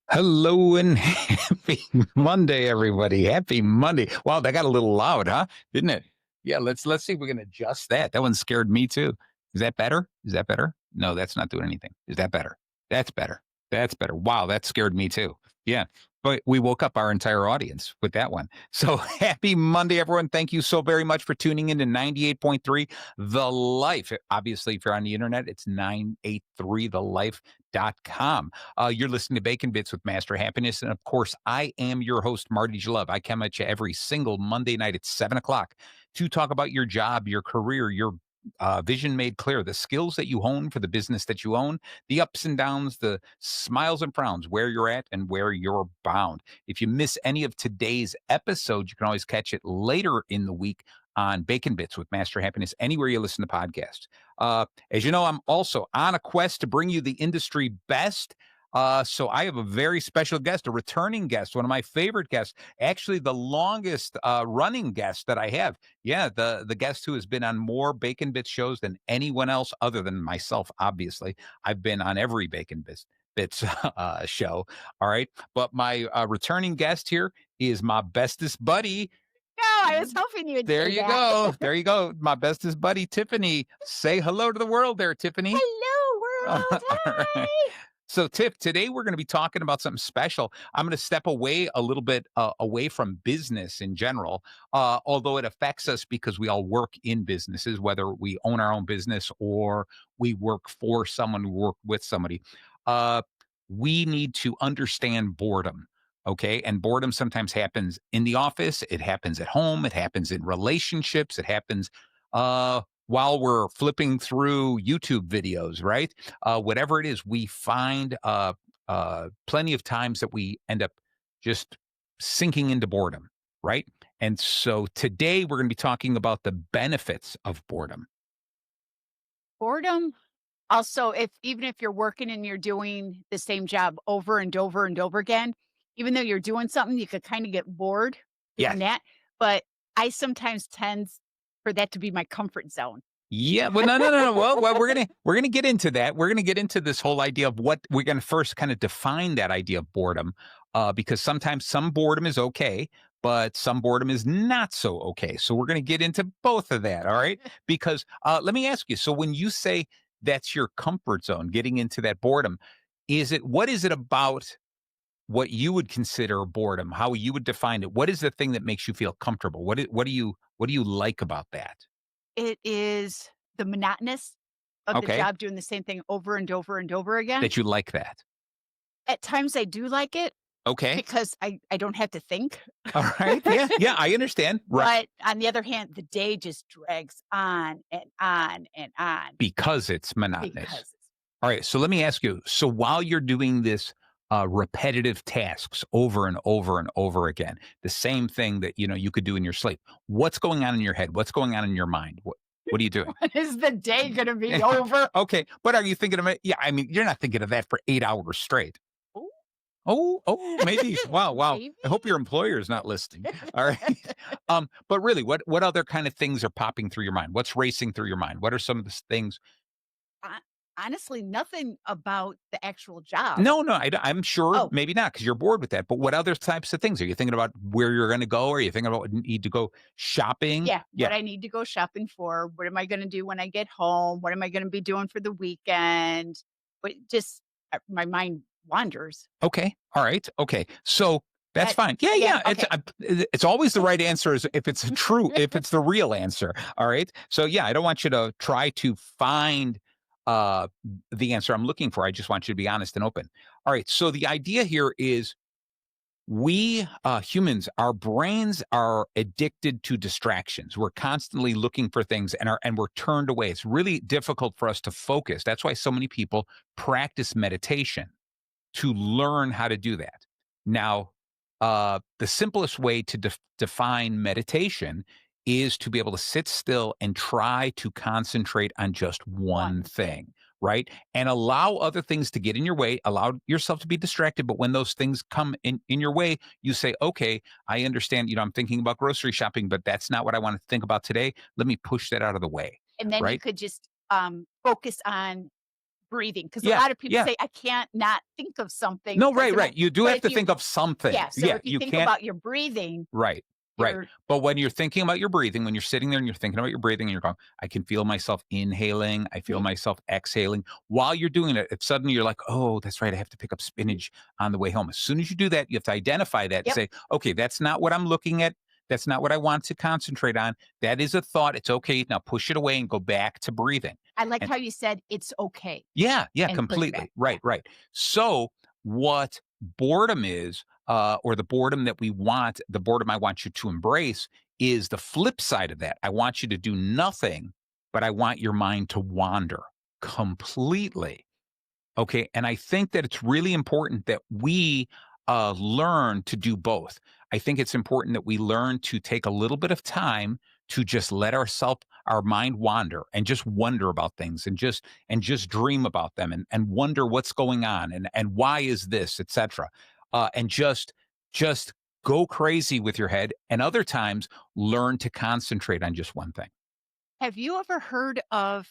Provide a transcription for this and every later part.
Hello and happy Monday, everybody. Happy Monday. Wow, that got a little loud, huh? Didn't it? Yeah, let's see if we can adjust that. That one scared me too. Is that better? Is that better? No, that's not doing anything. Is that better? That's better. That's better. Wow, that scared me too. Yeah. But we woke up our entire audience with that one. So happy Monday, everyone. Thank you so very much for tuning in to 98.3 The Life. Obviously, if you're on the internet, it's 983thelife.com. You're listening to Bacon Bits with Master Happiness. And of course, I am your host, Marty Jalove. I come at you every single Monday night at 7 o'clock to talk about your job, your career, your vision made clear, the skills that you hone for the business that you own, the ups and downs, the smiles and frowns, where you're at and where you're bound. If you miss any of today's episode, you can always catch it later in the week on Bacon Bits with Master Happiness, anywhere you listen to podcasts. As you know, I'm also on a quest to bring you the industry best. So I have a very special guest, a returning guest, one of my favorite guests, actually the longest running guest that I have. Yeah, the guest who has been on more Bacon Bits shows than anyone else other than myself, obviously. I've been on every Bits show. All right. But my returning guest here is my bestest buddy. No, I was hoping you'd There say you that. go. There you go. My bestest buddy, Tiffany. Say hello to the world there, Tiffany. Hello, world. All right. Hi. So, Tiff, today we're going to be talking about something special. I'm going to step away a little bit away from business in general, although it affects us because we all work in businesses, whether we own our own business or we work for someone, we work with somebody. Uh, we need to understand boredom. Okay. And boredom sometimes happens in the office, it happens at home, it happens in relationships, it happens while we're flipping through YouTube videos, right? Whatever it is, we find plenty of times that we end up just sinking into boredom, right? And so today we're going to be talking about the benefits of boredom. Boredom. Also, if even if you're working and you're doing the same job over and over and over again, even though you're doing something, you could kind of get bored doing Yes. that. But I sometimes tend for that to be my comfort zone. Yeah. Well, no. Well, we're gonna get into that. We're gonna get into this whole idea of what we're gonna first kind of define that idea of boredom, because sometimes some boredom is okay, but some boredom is not so okay. So we're gonna get into both of that. All right. Because let me ask you. So when you say that's your comfort zone, getting into that boredom, what is it about what you would consider boredom? How you would define it? What is the thing that makes you feel comfortable? What do you like about that? It is the monotonous of the Okay. job doing the same thing over and over and over again. That you like that. At times I do like it Okay. because I don't have to think. All right. Yeah. Yeah. I understand. Right. But on the other hand, the day just drags on and on and on Because it's monotonous. because it's All right. So let me ask you. So while you're doing this repetitive tasks over and over and over again, the same thing that you could do in your sleep, what's going on in your head? What's going on in your mind? What are you doing? when is the day gonna be over? Okay. But are you thinking of it? Yeah. I mean, you're not thinking of that for 8 hours straight. Ooh, Oh, maybe. Wow, wow. maybe. I hope your employer is not listening. All right. But really, what other kind of things are popping through your mind? What's racing through your mind? What are some of the things? Ho Honestly, nothing about the actual job. No, no, I'm sure Oh, maybe not because you're bored with that. But what other types of things are you thinking about? Where you're going to go? Are you thinking about need to go shopping? yeah, Yeah. what I need to go shopping for, what am I gonna do when I get home, what am I gonna be doing for the weekend? But just, my mind wanders. Okay. All right. Okay. So that's That fine. Yeah, yeah, yeah. okay. It's always the right answer is if it's if it's the real answer. All right. So yeah, I don't want you to try to find uh the answer I'm looking for. I just want you to be honest and open. All right. So the idea here is we humans, our brains are addicted to distractions. We're constantly looking for things and we're turned away. It's really difficult for us to focus. That's why so many people practice meditation to learn how to do that. Now, the simplest way to define meditation is to be able to sit still and try to concentrate on just one One thing. thing, right? And allow other things to get in your way, allow yourself to be distracted. But when those things come in your way, you say, okay, I understand, I'm thinking about grocery shopping, but that's not what I want to think about today. Let me push that out of the way, And then you right? could just, focus on breathing, because a Yeah, lot of people yeah. say, "I can't not think of something No, because right, it right. won't." You do But have if to you think of something. yeah, so Yeah, if you you think can't. about your breathing, Right, right. you're But when you're thinking about your breathing, when you're sitting there and you're thinking about your breathing and you're going, I can feel myself inhaling, I feel mhm, myself exhaling. While you're doing it, if suddenly you're like, oh, that's right, I have to pick up mhm, spinach on the way home. As soon as you do that, you have to identify that and yep. say, okay, that's not what I'm looking at. That's not what I want to concentrate on. That is a thought. It's okay. Now push it away and go back to breathing. I liked And how you said, "It's okay," yeah, yeah, and push back. completely. Yeah. Right, right. So what boredom is, or the boredom that we want, the boredom I want you to embrace is the flip side of that. I want you to do nothing, but I want your mind to wander completely. Okay. And I think that it's really important that we learn to do both. I think it's important that we learn to take a little bit of time to just let our mind wander and just wonder about things and just dream about them and wonder what's going on and why is this, etc. And just go crazy with your head. And other times learn to concentrate on just one thing. Have you ever heard of,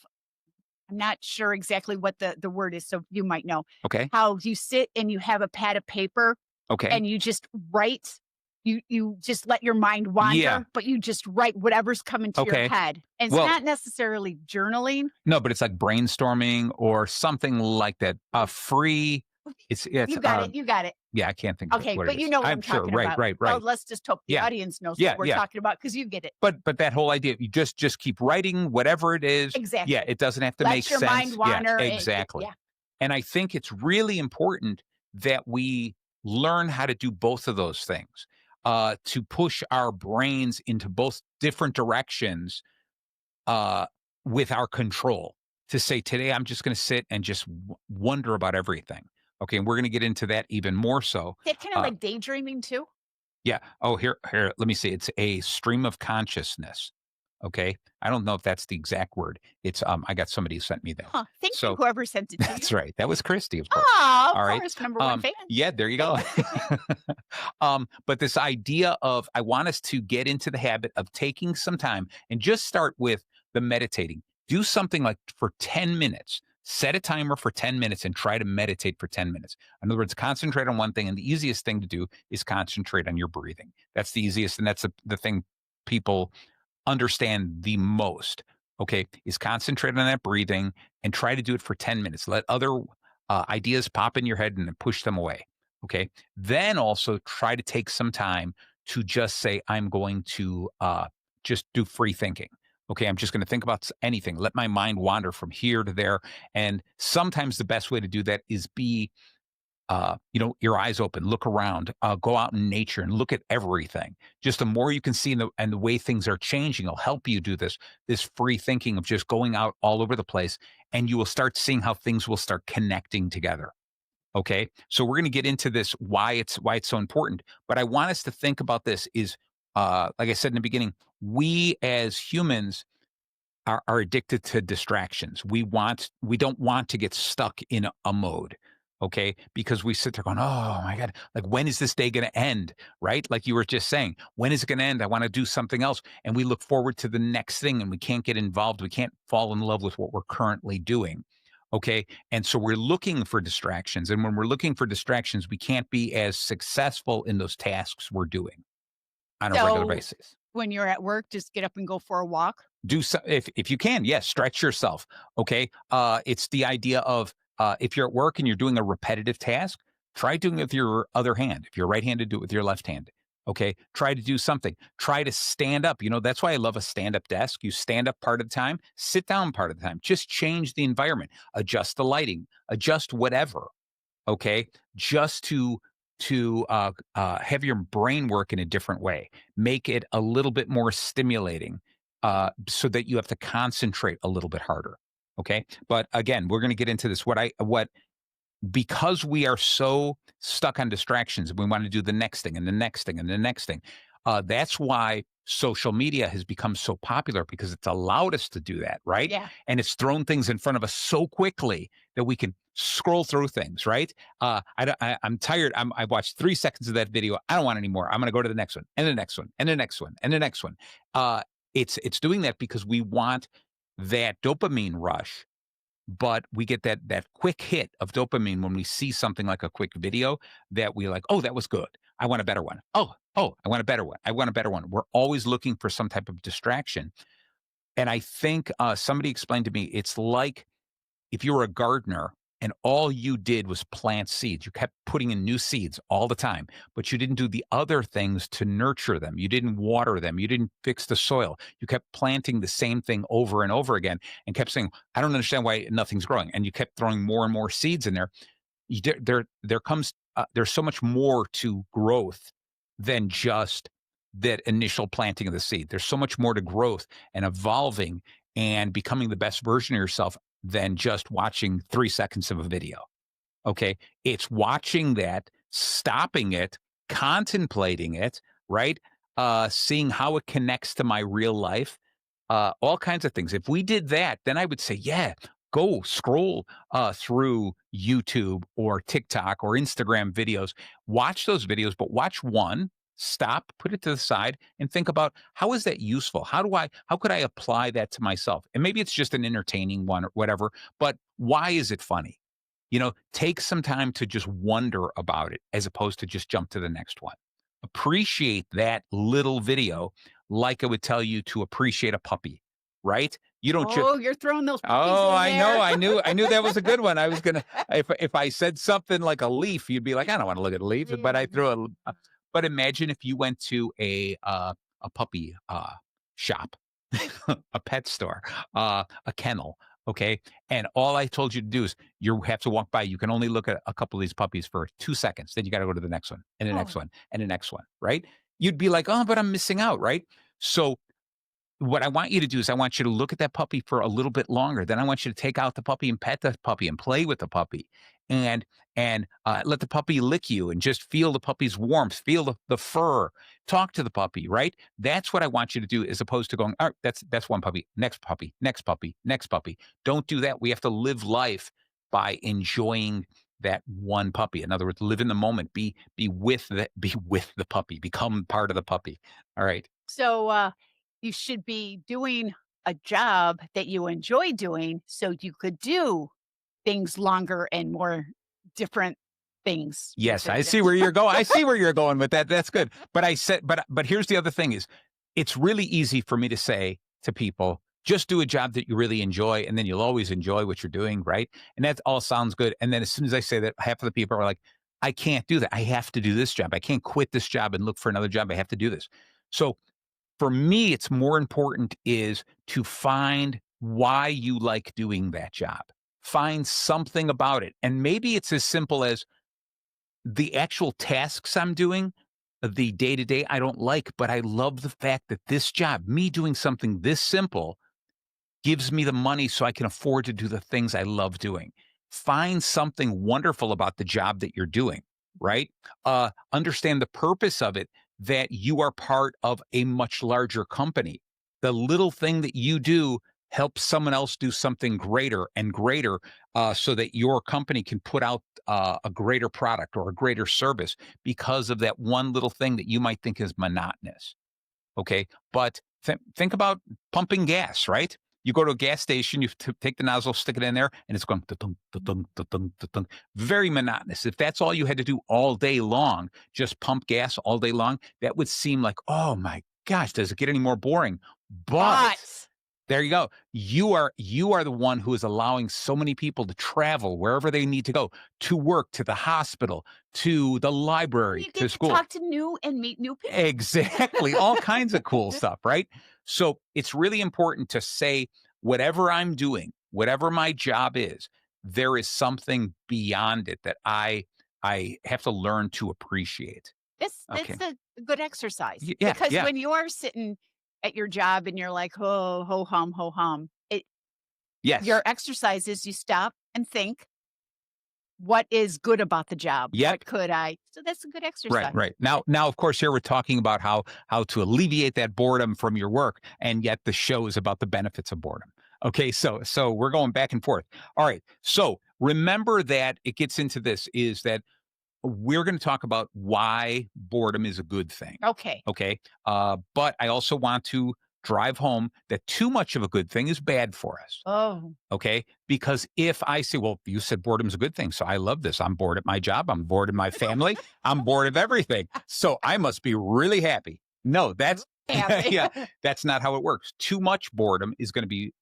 I'm not sure exactly what the word is, so you might know, Okay. how you sit and you have a pad of paper Okay. and you just write, you just let your mind Yeah. wander, but you just write whatever's coming to your Okay. head. And it's Well, not necessarily journaling. no, but it's like brainstorming or something like that. Free. It's You got it, you got it. yeah, I can't think of it, Okay, what it but you is. know what I'm I'm sure. talking Right, about. right, Well, right. let's just hope the Yeah, audience knows what yeah, we're yeah. talking about because you get it. But that whole idea, you just keep writing whatever it is. Yeah, Exactly. it doesn't have to make Let your mind sense. Yeah, wander and exactly. yeah. And I think it's really important that we learn how to do both of those things. To push our brains into both different directions uh, with our control to say, today I'm just going to sit and just wonder about everything. Okay. And we're going to get into that even more so. That kinda Uh, like daydreaming too? yeah. Oh, here, let me see. It's a stream of consciousness. Okay. I don't know if that's the exact word. I got somebody who sent me that. Huh, thank you, So whoever sent it to you. that's right. That was Christy, of course. Oh, of All right. course, number 1 fan. Yeah, there you go. But this idea of I want us to get into the habit of taking some time and just start with the meditating. Do something like for 10 minutes. Set a timer for 10 minutes and try to meditate for 10 minutes. In other words, concentrate on one thing. And the easiest thing to do is concentrate on your breathing. That's the easiest. And that's the thing people understand the most, okay, is concentrate on that breathing and try to do it for 10 minutes. Let other ideas pop in your head and then push them away. Okay. Then also try to take some time to just say, I'm going to just do free thinking. Okay. I'm just going to think about anything. Let my mind wander from here to there. And sometimes the best way to do that is be your eyes open, look around, go out in nature and look at everything. Just the more you can see and the way things are changing will help you do this free thinking of just going out all over the place, and you will start seeing how things will start connecting together. Okay, so we're going to get into this why it's so important, but I want us to think about this is like I said in the beginning, we as humans are addicted to distractions. We don't want to get stuck in a mode, okay? Because we sit there going, "Oh my god, like when is this day going to end?" Right? Like you were just saying, "When is it going to end? I want to do something else." And we look forward to the next thing and we can't get involved. We can't fall in love with what we're currently doing. Okay? And so we're looking for distractions, and when we're looking for distractions, we can't be as successful in those tasks we're doing on a regular So, basis. when you're at work, just get up and go for a walk? Do so if you can, yes, stretch yourself. Okay. It's the idea of if you're at work and you're doing a repetitive task, try doing it with your other hand. If you're right-handed, do it with your left hand. Okay. Try to do something. Try to stand up. That's why I love a stand-up desk. You stand up part of the time, sit down part of the time. Just change the environment, adjust the lighting, adjust whatever. Okay, just to have your brain work in a different way, make it a little bit more stimulating, so that you have to concentrate a little bit harder. Okay, but again, we're going to get into this. What because we are so stuck on distractions, we want to do the next thing and the next thing and the next thing. That's why social media has become so popular because it's allowed us to do that, right? Yeah. And it's thrown things in front of us so quickly that we can scroll through things, right? I'm tired. I watched 3 seconds of that video. I don't want any more. I'm going to go to the next one and the next one and the next one and the next one. It's doing that because we want that dopamine rush but we get that quick hit of dopamine when we see something like a quick video that we like, oh, that was good. I want a better one. Oh, I want a better one. I want a better one. We're always looking for some type of distraction. And I think somebody explained to me it's like if you were a gardener and all you did was plant seeds, you kept putting in new seeds all the time, but you didn't do the other things to nurture them. You didn't water them. You didn't fix the soil. You kept planting the same thing over and over again and kept saying, I don't understand why nothing's growing. And you kept throwing more and more seeds in there. There comes, there's so much more to growth than just that initial planting of the seed. There's so much more to growth and evolving and becoming the best version of yourself than just watching 3 seconds of a video. Okay. It's watching that, stopping it, contemplating it, right? Seeing how it connects to my real life, all kinds of things. If we did that, then I would say, yeah, go scroll through YouTube or TikTok or Instagram videos. Watch those videos, but watch one, stop, put it to the side, and think about how is that useful? How could I apply that to myself? And maybe it's just an entertaining one or whatever, but why is it funny? Take some time to just wonder about it as opposed to just jump to the next one. Appreciate that little video like I would tell you to appreciate a puppy, right? You don't just Oh, you're throwing those puppies Oh, in I know, there. I knew that was a good one. I was gonna if I said something like a leaf, you'd be like, "I don't wanna look at a leaf," but I threw but imagine if you went to a puppy, shop, a pet store, a kennel, okay, and all I told you to do is you have to walk by, you can only look at a couple of these puppies for 2 seconds, then you gotta go to the next one, and the next Oh, one, and the next one, right? You'd be like, "Oh, but I'm missing out," right? So what I want you to do is I want you to look at that puppy for a little bit longer. Then I want you to take out the puppy and pet the puppy and play with the puppy and let the puppy lick you and just feel the puppy's warmth, feel the fur, talk to the puppy, right? That's what I want you to do as opposed to going, all right, that's one puppy, next puppy, next puppy, next puppy. Don't do that. We have to live life by enjoying that one puppy. In other words, live in the moment, be with the puppy, become part of the puppy. All right. so, you should be doing a job that you enjoy doing so you could do things longer and more different things with Yes, it. I see where you're going. I see where you're going with that. That's good. But I said, but here's the other thing is it's really easy for me to say to people, just do a job that you really enjoy, and then you'll always enjoy what you're doing, right? And that all sounds good. And then as soon as I say that, half of the people are like, I can't do that. I have to do this job. I can't quit this job and look for another job. I have to do this. So for me, it's more important is to find why you like doing that job. Find something about it. And maybe it's as simple as the actual tasks I'm doing, the day to day, I don't like, but I love the fact that this job, me doing something this simple, gives me the money so I can afford to do the things I love doing. Find something wonderful about the job that you're doing, right? Understand the purpose of it, that you are part of a much larger company. The little thing that you do helps someone else do something greater and greater so that your company can put out a greater product or a greater service because of that one little thing that you might think is monotonous. Okay. But think about pumping gas, right? You go to a gas station, you take the nozzle, stick it in there, and it's going da-dunk, da-dunk, da-dunk, da-dunk. Very monotonous. If that's all you had to do all day long, just pump gas all day long, that would seem like, oh my gosh, does it get any more boring? But But there you go. You are the one who is allowing so many people to travel wherever they need to go, to work, to the hospital, to the library, you to get to school. talk to new and meet new people. Exactly. All kinds of cool stuff, right? So it's really important to say, whatever I'm doing, whatever my job is, there is something beyond it that I have to learn to appreciate. That's Okay. a good exercise Yeah, because yeah. when you are sitting at your job and you're like, "Oh, ho hum," Yes. your exercise is you stop and think, "What is good about the job? Yep. What could I" so that's a good Right, exercise. right. Now, of course, here we're talking about how to alleviate that boredom from your work, and yet the show is about the benefits of boredom. Okay, so we're going back and forth. All right. So remember that it gets into this is that we're going to talk about why boredom is a good thing. Okay. Okay. But I also want to drive home that too much of a good thing is bad for us. Oh, Okay. Because if I say, well, you said boredom's a good thing. So I love this. I'm bored at my job. I'm bored in my family. I'm bored of everything. So I must be really happy. No, that's, happy. yeah, that's not how it works. Too much boredom is going to be,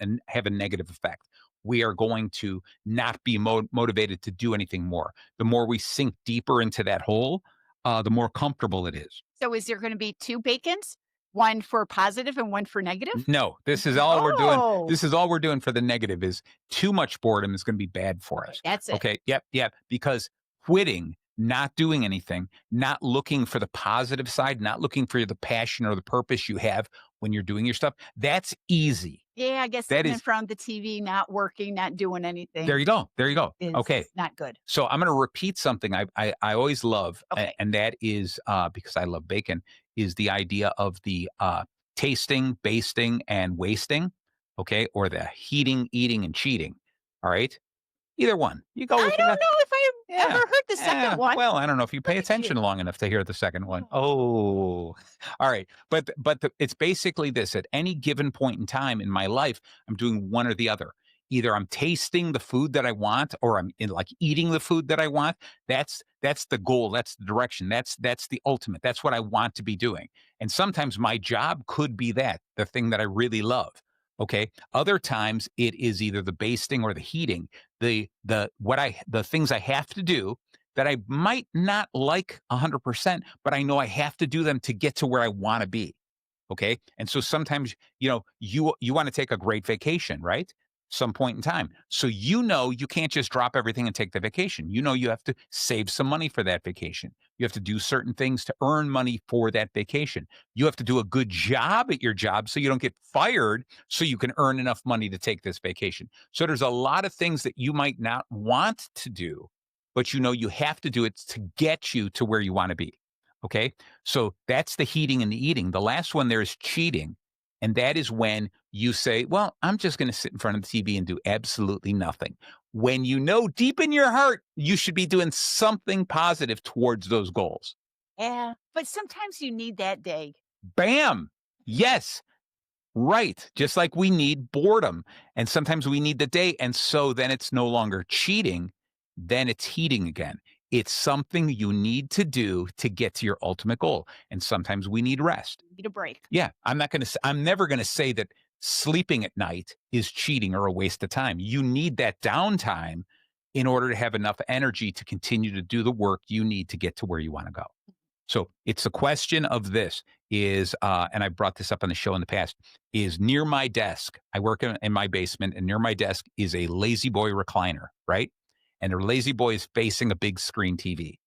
and have a negative effect. We are going to not be motivated to do anything more. The more we sink deeper into that hole, the more comfortable it is. So is there gonna be 2 bacons? One for positive and one for negative? No, this is all we're doing. Oh, This is all we're doing for the negative is too much boredom is going to be bad for okay, us. that's it. Okay. Yep. Yep. Because quitting, not doing anything, not looking for the positive side, not looking for the passion or the purpose you have when you're doing your stuff, that's easy. Yeah, I guess That sitting in is, front of the TV, not working, not doing there anything you go. There you go. is Okay. not good. So I'm going to repeat something I always love, Okay. and that is because I love bacon, is the idea of the tasting, basting, and wasting, okay, or the heating, eating, and cheating. All right, either one. You go I with don't that. know if I ever Yeah. heard the second one. Well, I don't know if you pay Look at attention you. long enough to hear the second one. Oh, Oh, all right. It's basically this: at any given point in time in my life, I'm doing one or the other. Either I'm tasting the food that I want, or I'm in like eating the food that I want. That's the goal. That's the direction. That's the ultimate. That's what I want to be doing. And sometimes my job could be that the thing that I really love. Okay. Other times it is either the basting or the heating, the things I have to do that I might not like 100%, but I know I have to do them to get to where I want to be. Okay. And so sometimes, you want to take a great vacation, right? Some point in time. So you can't just drop everything and take the vacation. You have to save some money for that vacation. You have to do certain things to earn money for that vacation. You have to do a good job at your job so you don't get fired so you can earn enough money to take this vacation. So there's a lot of things that you might not want to do, but you have to do it to get you to where you want to be. Okay. So that's the heating and the eating. The last one there is cheating. And that is when you say, well, I'm just going to sit in front of the TV and do absolutely nothing. When you know deep in your heart, you should be doing something positive towards those goals. yeah, but sometimes you need that day. Bam. Yes. Right. Just like we need boredom. And sometimes we need the day. And so then it's no longer cheating, then it's heating again. It's something you need to do to get to your ultimate goal. And sometimes we need rest. Need a break. Yeah. I'm never going to say that sleeping at night is cheating or a waste of time. You need that downtime in order to have enough energy to continue to do the work you need to get to where you want to go. So it's a question of this is, and I brought this up on the show in the past, is near my desk. I work in my basement, and near my desk is a lazy boy recliner, right? And the lazy boy is facing a big screen TV.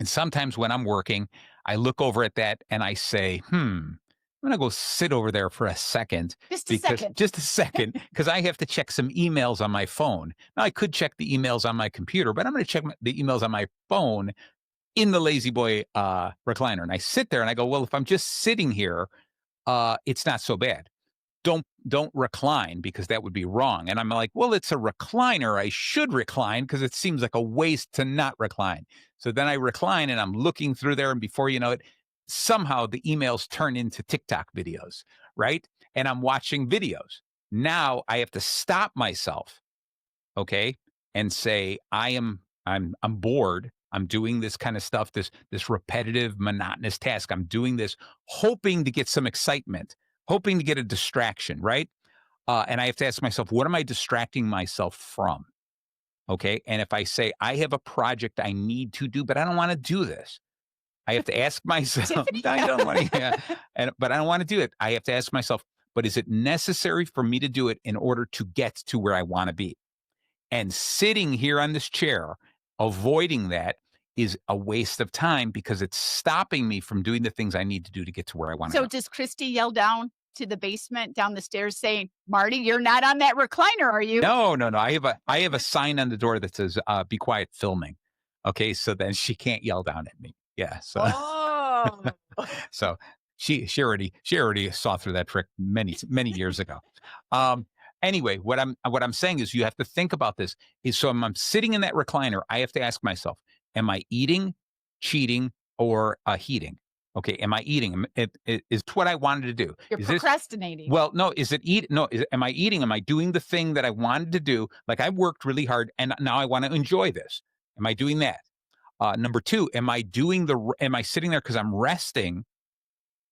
And sometimes when I'm working, I look over at that and I say, I'm going to go sit over there for a second Just a because second. just a second, because I have to check some emails on my phone. Now I could check the emails on my computer, but I'm going to check the emails on my phone in the lazy boy recliner. And I sit there and I go, well, if I'm just sitting here, it's not so bad. Don't recline because that would be wrong. And I'm like, well, it's a recliner. I should recline because it seems like a waste to not recline. So then I recline and I'm looking through there. And before you know it, somehow the emails turn into TikTok videos, right? And I'm watching videos. Now I have to stop myself, okay, and say, I'm bored. I'm doing this kind of stuff, this repetitive, monotonous task. I'm doing this hoping to get some excitement, hoping to get a distraction, right? And I have to ask myself, what am I distracting myself from? Okay. And if I say I have a project I need to do, but I don't want to do this, I have to ask myself, Tiffany. I don't want to, yeah, but I don't want to do it. I have to ask myself, but is it necessary for me to do it in order to get to where I want to be? And sitting here on this chair, avoiding that is a waste of time because it's stopping me from doing the things I need to do to get to where I want to So go. does Christy yell down to the basement, down the stairs saying, "Marty, you're not on that recliner, are you?" No, no, no. I have a sign on the door that says "Be quiet, filming." Okay, so then she can't yell down at me. Yeah, so Oh. so she already saw through that trick many years ago. Um, anyway, what I'm saying is you have to think about this. Is so I'm sitting in that recliner, I have to ask myself, am I eating, cheating, or heating? Okay, am I eating? Is what I wanted to do? You're Is this procrastinating. well, no, is it eat? No, am I eating? Am I doing the thing that I wanted to do? Like I worked really hard and now I want to enjoy this. Am I doing that? Number two, am I sitting there because I'm resting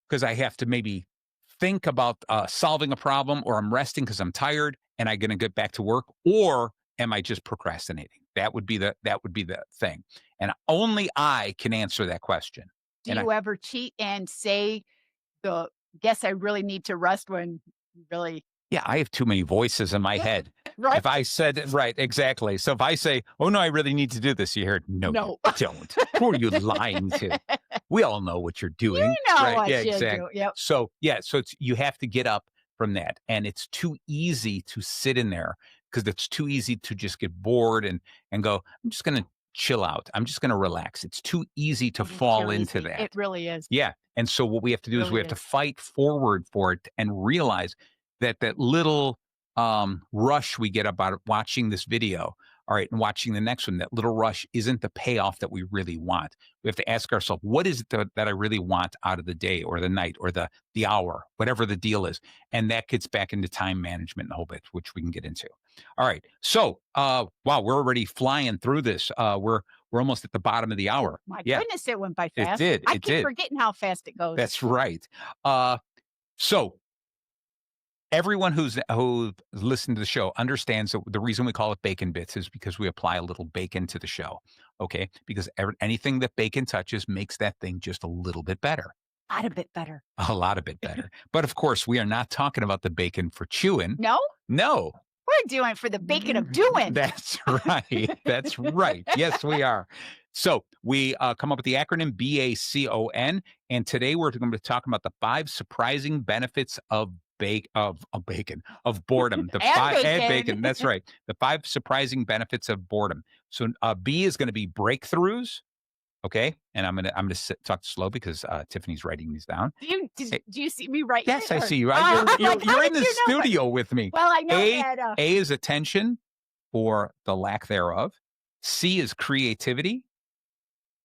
because I have to maybe think about solving a problem, or I'm resting because I'm tired and I'm going to get back to work, or am I just procrastinating? That would be the thing, and only I can answer that question. Do And I you ever cheat and say the "Guess I really need to rest" when you really Yeah, I have too many voices in my head. right? If I said right, exactly. So if I say, "Oh no, I really need to do this," you hear, "No, you No. don't." Who are you lying to? We all know what you're You doing, know right? Yeah, what you exactly. do. Yep. So yeah, so it's you have to get up from that, and it's too easy to sit in there because it's too easy to just get bored and go, "I'm just going to chill out. I'm just going to relax." It's too easy to It is fall too into easy. It that. really is. Yeah, and so what we have to do is we Really have to is. fight forward for it and realize that that little, rush we get about watching this video, all right, and watching the next one, that little rush isn't the payoff that we really want. We have to ask ourselves, "What is it that I really want out of the day or the night or the hour?" Whatever the deal is, and that gets back into time management and a whole bit, which we can get into. All right, so, wow, we're already flying through this. We're almost at the bottom of the Oh hour. my Yeah, goodness, it went by it fast. did, I it keep did. forgetting how fast it goes. That's right. Uh, so everyone who listened to the show understands that the reason we call it Bacon Bits is because we apply a little bacon to the show. Okay, because anything that bacon touches makes that thing just a little bit better, Not a bit better. a lot of bit better. But of course, we are not talking about the bacon for chewing. No? No, We're doing for the bacon of doing. that's right. That's right. Yes, we are. So we come up with the acronym BACON, and today we're going to talk about the five surprising benefits of boredom. The And five and bacon. bacon. That's right. The five surprising benefits of boredom. So B is going to be breakthroughs. Okay, and I'm gonna talk slow because Tiffany's writing these down. Do you see me writing Yes, it? I Or see you. oh, I'm like, how You're in did the you know? studio with me. Well, I know A that, A is attention or the lack thereof. C is creativity.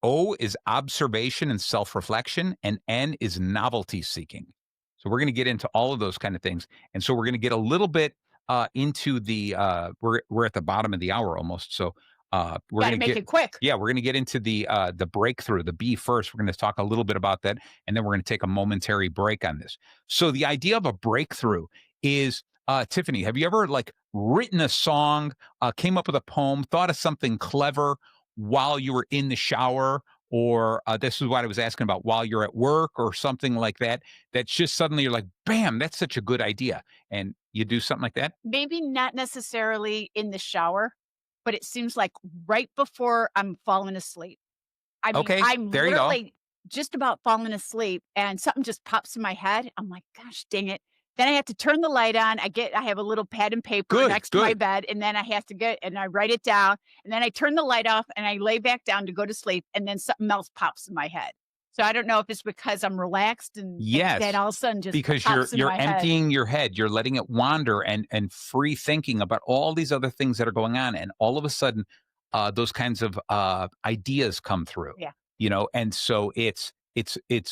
O is observation and self-reflection, and N is novelty seeking. So we're going to get into all of those kind of things, and so we're going to get a little bit into the. We're at the bottom of the hour almost, so we're gotta going to make get. it quick. Yeah, we're going to get into the breakthrough, the B first. We're going to talk a little bit about that, and then we're going to take a momentary break on this. So the idea of a breakthrough is, Tiffany, have you ever like written a song, came up with a poem, thought of something clever while you were in the shower? Or this is what I was asking about, while you're at work or something like that, that's just suddenly you're like, bam, that's such a good idea. And you do something like that? Maybe not necessarily in the shower, but it seems like right before I'm falling asleep. I mean, Okay, I'm there you go. literally just about falling asleep and something just pops in my head. I'm like, "Gosh dang it." Then I have to turn the light on. I have a little pad and paper Good, next to my good. bed, and then I have to get and I write it down, and then I turn the light off, and I lay back down to go to sleep, and then something else pops in my head. So I don't know if it's because I'm relaxed and that Yes, all of a sudden just because you're pops in you're my head. emptying your head, you're letting it wander and free thinking about all these other things that are going on, and all of a sudden, those kinds of ideas come through, Yeah. and so it's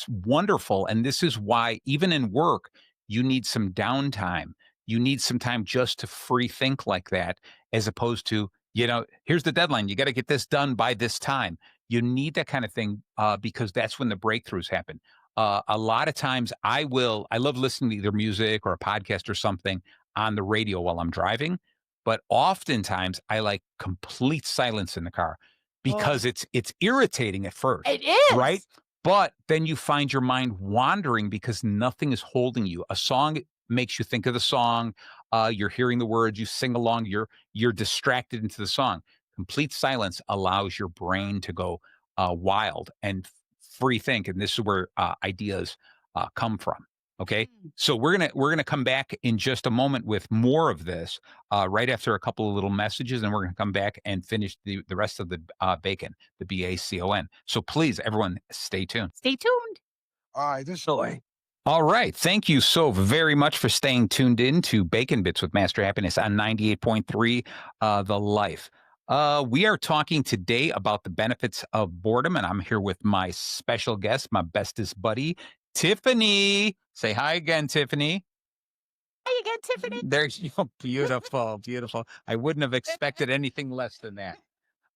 wonderful, and this is why even in work you need some downtime. You need some time just to free think like that, as opposed to here's the deadline. You got to get this done by this time. You need that kind of thing because that's when the breakthroughs happen. A lot of times I love listening to either music or a podcast or something on the radio while I'm driving, but oftentimes I like complete silence in the car Oh, because it's irritating at first, it right? is. But then you find your mind wandering because nothing is holding you. A song makes you think of the song. You're hearing the words, you sing along, you're distracted into the song. Complete silence allows your brain to go wild and free think, and this is where ideas come from. Okay, Mm. so we're gonna come back in just a moment with more of this right after a couple of little messages, and we're gonna come back and finish the rest of the bacon, the BACON. So please, everyone, stay tuned. Stay tuned. All right, this way. All right. Thank you so very much for staying tuned in to Bacon Bits with Master Happiness on 98.3 The Life. We are talking today about the benefits of boredom, and I'm here with my special guest, my bestest buddy, Tiffany. Say hi again, Tiffany. Hi again, Tiffany. There's you. Beautiful, beautiful. I wouldn't have expected anything less than that.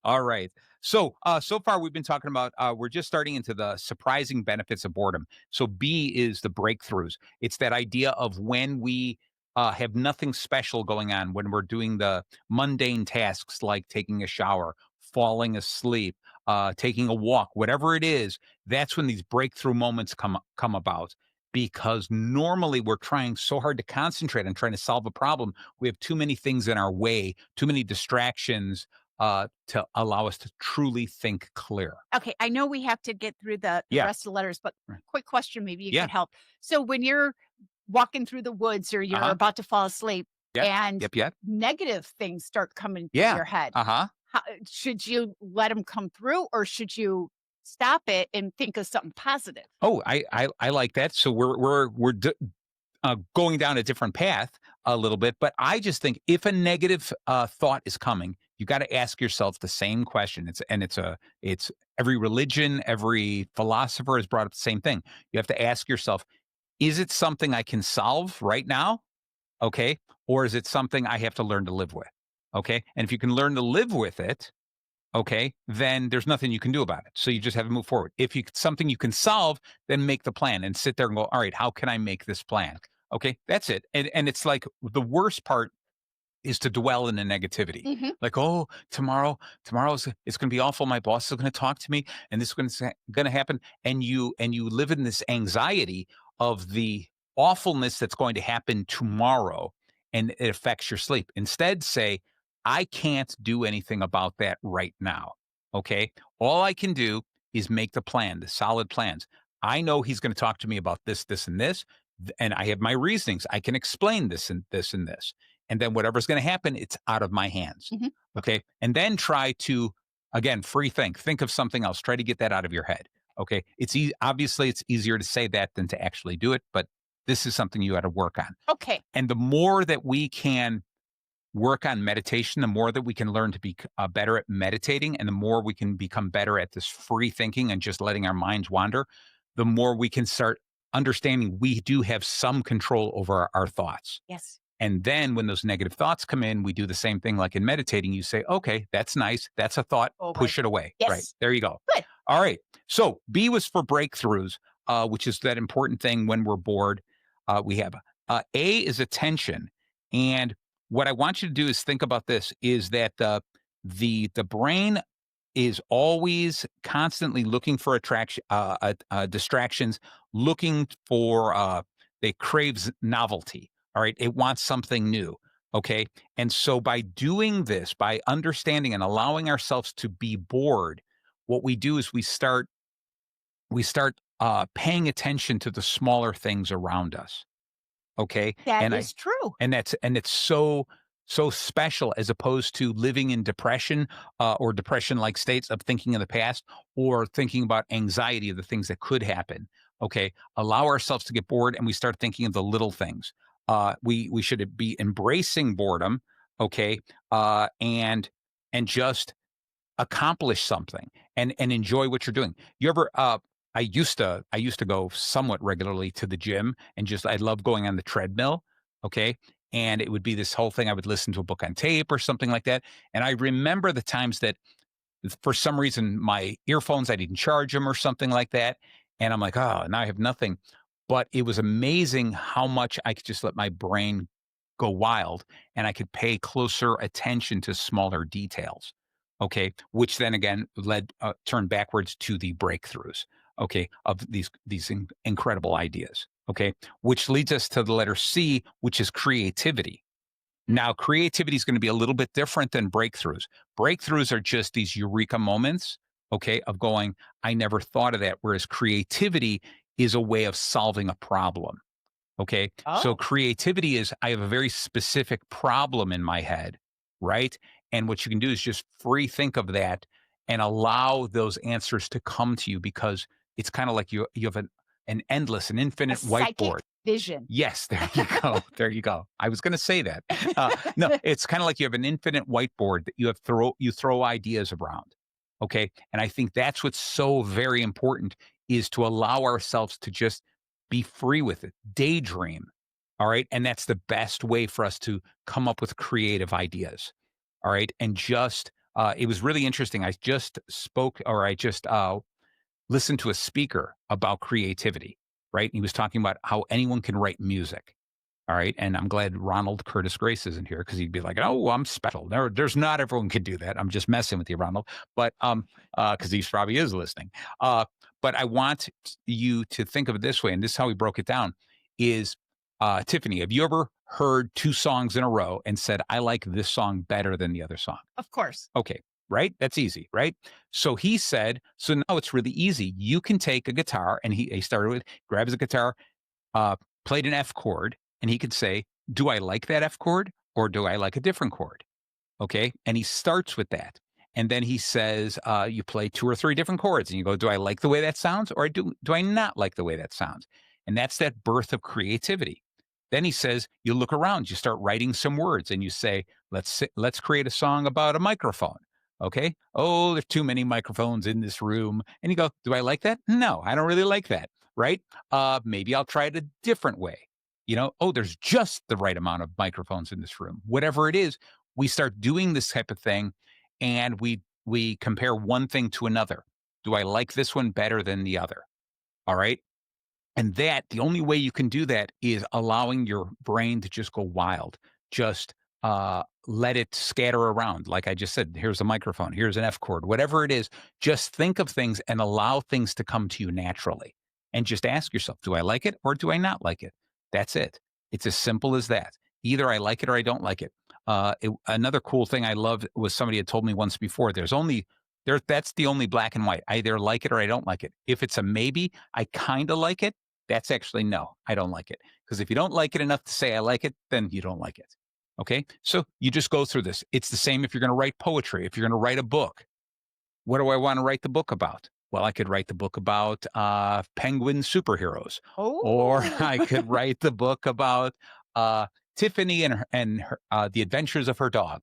All right. So far we've been talking about we're just starting into the surprising benefits of boredom. So B is the breakthroughs. It's that idea of when we have nothing special going on, when we're doing the mundane tasks like taking a shower, falling asleep, taking a walk, whatever it is. That's when these breakthrough moments come about. Because normally we're trying so hard to concentrate on trying to solve a problem. We have too many things in our way, too many distractions to allow us to truly think clear. Okay, I know we have to get through the Yeah. rest of the letters, but Right. quick question, maybe you Yeah. could help. So when you're walking through the woods or you're Uh-huh. about to fall asleep Yeah. and Yep. Yep. negative things start coming to Yeah. your head, Uh-huh. should you let them come through or should you stop it and think of something positive? Oh, I like that. So we're going down a different path a little bit, but I just think if a negative thought is coming, you got to ask yourself the same question. It's every religion, every philosopher has brought up the same thing. You have to ask yourself, is it something I can solve right now? Okay. Or is it something I have to learn to live with? Okay. And if you can learn to live with it, okay, then there's nothing you can do about it. So you just have to move forward. If you something you can solve, then make the plan and sit there and go, all right, how can I make this plan? Okay, that's it. And it's like the worst part is to dwell in the negativity. Hmm. Like, oh, tomorrow's it's going to be awful. My boss is going to talk to me, and this is going to happen. And you live in this anxiety of the awfulness that's going to happen tomorrow, and it affects your sleep. Instead, say, I can't do anything about that right now. Okay, all I can do is make the plan, the solid plans. I know he's going to talk to me about this, this, and this, and I have my reasonings. I can explain this and this and this, and then whatever's going to happen, it's out of my hands. Hmm. Okay. And then try to, again, free think of something else. Try to get that out of your head. Okay. Obviously it's easier to say that than to actually do it, but this is something you got to work on. Okay. And the more that we can work on meditation, the more that we can learn to be better at meditating, and the more we can become better at this free thinking and just letting our minds wander, the more we can start understanding we do have some control over our thoughts. Yes. And then when those negative thoughts come in, we do the same thing like in meditating. You say, okay, that's nice. That's a thought. Oh my. Push it away. Right. Yes. There you go. Good. All right. So B was for breakthroughs, which is that important thing when we're bored. We have A is attention. And what I want you to do is think about this is that the brain is always constantly looking for distractions, looking for they craves novelty. All right, it wants something new. Okay, and so by doing this, by understanding and allowing ourselves to be bored, what we do is we start paying attention to the smaller things around us. Okay, That and I is true. and it's so special as opposed to living in depression or depression-like states of thinking of the past or thinking about anxiety of the things that could happen. Okay, allow ourselves to get bored, and we start thinking of the little things. We should be embracing boredom. Okay, and just accomplish something and enjoy what you're doing. You ever I used to go somewhat regularly to the gym and just I love going on the treadmill, okay? And it would be this whole thing. I would listen to a book on tape or something like that. And I remember the times that for some reason my earphones I didn't charge them or something like that. And I'm like, oh, now I have nothing. But it was amazing how much I could just let my brain go wild and I could pay closer attention to smaller details. Okay, which then again led turned backwards to the breakthroughs. Okay, of these incredible ideas. Okay, which leads us to the letter C, which is creativity. Now, creativity is going to be a little bit different than breakthroughs. Breakthroughs are just these eureka moments, okay, of going, I never thought of that. Whereas creativity is a way of solving a problem. Okay. So Oh, creativity is I have a very specific problem in my head, right? And what you can do is just free think of that and allow those answers to come to you because it's kind of like you have an endless, an a infinite whiteboard. psychic? Vision. Yes, there you go. There you go. I was going to say that. No, it's kind of like you have an infinite whiteboard that you throw ideas around. Okay, and I think that's what's so very important is to allow ourselves to just be free with it, daydream. All right, and that's the best way for us to come up with creative ideas. All right, and just it was really interesting. I just spoke, or I just listened to a speaker about creativity, right? He was talking about how anyone can write music. All right. And I'm glad Ronald Curtis Grace isn't here because he'd be like, oh, I'm special. There's not everyone can do that. I'm just messing with you, Ronald. But because he probably is listening. But I want you to think of it this way, and this is how we broke it down is Tiffany, have you ever heard two songs in a row and said, I like this song better than the other song? Of course. Okay, right? That's easy, right? So he said, so now it's really easy. You can take a guitar, and he started with grabs a guitar, played an F chord, and he could say, do I like that F chord or do I like a different chord? Okay. And he starts with that. And then he says, you play two or three different chords and you go, do I like the way that sounds or do I not like the way that sounds? And that's that birth of creativity. Then he says, you look around, you start writing some words and you say, let's create a song about a microphone. Okay. Oh, there's too many microphones in this room. And you go, do I like that? No, I don't really like that. Right. Maybe I'll try it a different way. Oh, there's just the right amount of microphones in this room. Whatever it is, we start doing this type of thing and we compare one thing to another. Do I like this one better than the other? All right. And the only way you can do that is allowing your brain to just go wild. Just let it scatter around. Like I just said, here's a microphone, here's an F chord, whatever it is. Just think of things and allow things to come to you naturally. And just ask yourself, do I like it or do I not like it? That's it. It's as simple as that. Either I like it or I don't like it. Another cool thing I loved was somebody had told me once before. That's the only black and white. I either like it or I don't like it. If it's a maybe, I kind of like it. That's actually no, I don't like it. Because if you don't like it enough to say I like it, then you don't like it. Okay. So you just go through this. It's the same if you're going to write poetry, if you're going to write a book. What do I want to write the book about? Well, I could write the book about penguin superheroes, or Oh, I could write the book about Tiffany and the adventures of her dog.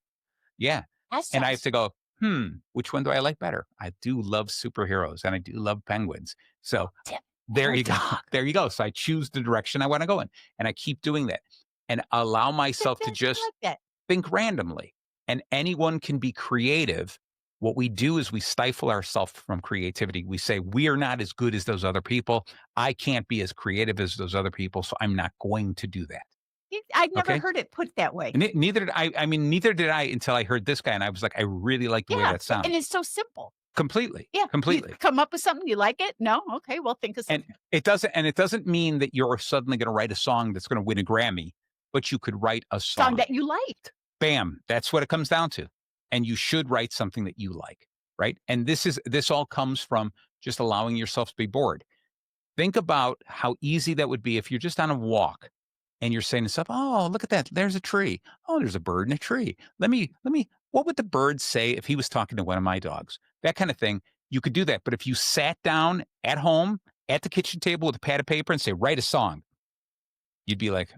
Yeah, that and I have sounds to go. Which one do I like better? I do love superheroes, and I do love penguins. So tip. there Her you go. dog. There you go. So I choose the direction I want to go in, and I keep doing that, and allow That myself to does sound just like that. think randomly. And anyone can be creative. What we do is we stifle ourselves from creativity. We say, we are not as good as those other people. I can't be as creative as those other people. So I'm not going to do that. I'd never Okay. heard it put that way. And neither did I. I mean, neither did I until I heard this guy. And I was like, I really like the way Yeah, that and sounds. it's so simple. Completely. Yeah, you Completely. come up with something, you like it? No? Okay, well, think of And something it doesn't mean that you're suddenly going to write a song that's going to win a Grammy, but you could write a song song. that you liked. Bam. That's what it comes down to. And you should write something that you like, right? And this all comes from just allowing yourself to be bored. Think about how easy that would be if you're just on a walk and you're saying to yourself, "Oh, look at that. There's a tree. Oh, there's a bird in a tree. Let me what would the bird say if he was talking to one of my dogs?" That kind of thing. You could do that. But if you sat down at home at the kitchen table with a pad of paper and say, "Write a song," you'd be like,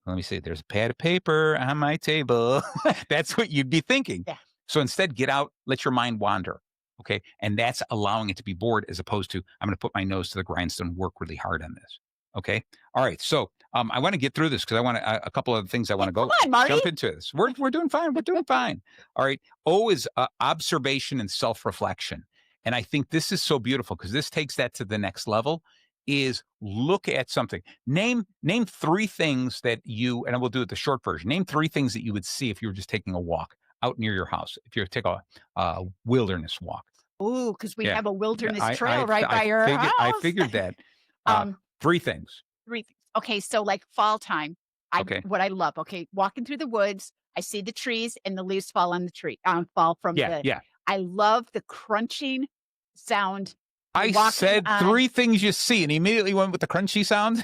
let me see, there's a pad of paper on my table. That's what you'd be thinking. Yeah. So instead, get out, let your mind wander. Okay. And that's allowing it to be bored as opposed to, I'm going to put my nose to the grindstone, work really hard on this. Okay. All right. So I want to get through this because I want a couple of things I want Yeah, to come go on, Marty. jump into this. We're doing fine. We're doing fine. All right. O is observation and self reflection. And I think this is so beautiful because this takes that to the next level is look at something. Name three things that you, and I will do it the short version. Name three things that you would see if you were just taking a walk out near your house. If you were to take a wilderness walk. Ooh, because we Yeah. have a wilderness I trail right by your I house. figured that. Um, Three things. 3 things. Okay, so, like, fall time, Okay. what I love, okay, walking through the woods, I see the trees and the leaves fall on the tree fall from Yeah, the yeah. I love the crunching sound. You're I walking said on three things you see, and he immediately went with the crunchy sound.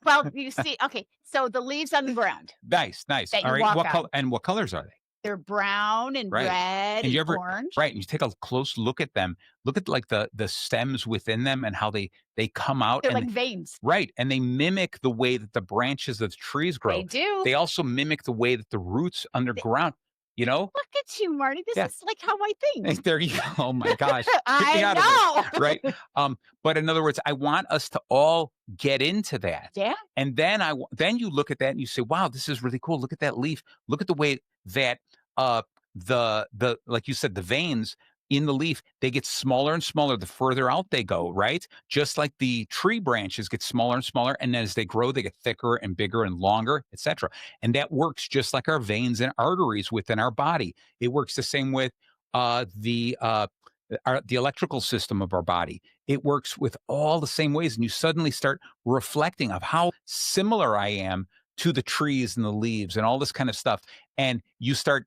well, you see okay, so the leaves on the ground Nice, nice. that All you right. walk What on. color and what colors are they? They're brown and Right. red And you and ever orange. right, and you take a close look at them, look at, like, the stems within them and how they come out They're and like veins. right, and they mimic the way that the branches of trees They grow. do. They also mimic the way that the roots Th underground, you know? Look at you, Marty. This Yeah. is like how I think. There you go. Oh my gosh. Get me I out of this, right? know. But in other words, I want us to all get into that. Yeah. And then then you look at that and you say, "Wow, this is really cool. Look at that leaf. Look at the way that uh the like you said, the veins in the leaf, they get smaller and smaller the further out they go, right? Just like the tree branches get smaller and smaller, and as they grow, they get thicker and bigger and longer, etc. And that works just like our veins and arteries within our body. It works the same with the electrical system of our body. It works with all the same ways, and you suddenly start reflecting of how similar I am to the trees and the leaves and all this kind of stuff. And you start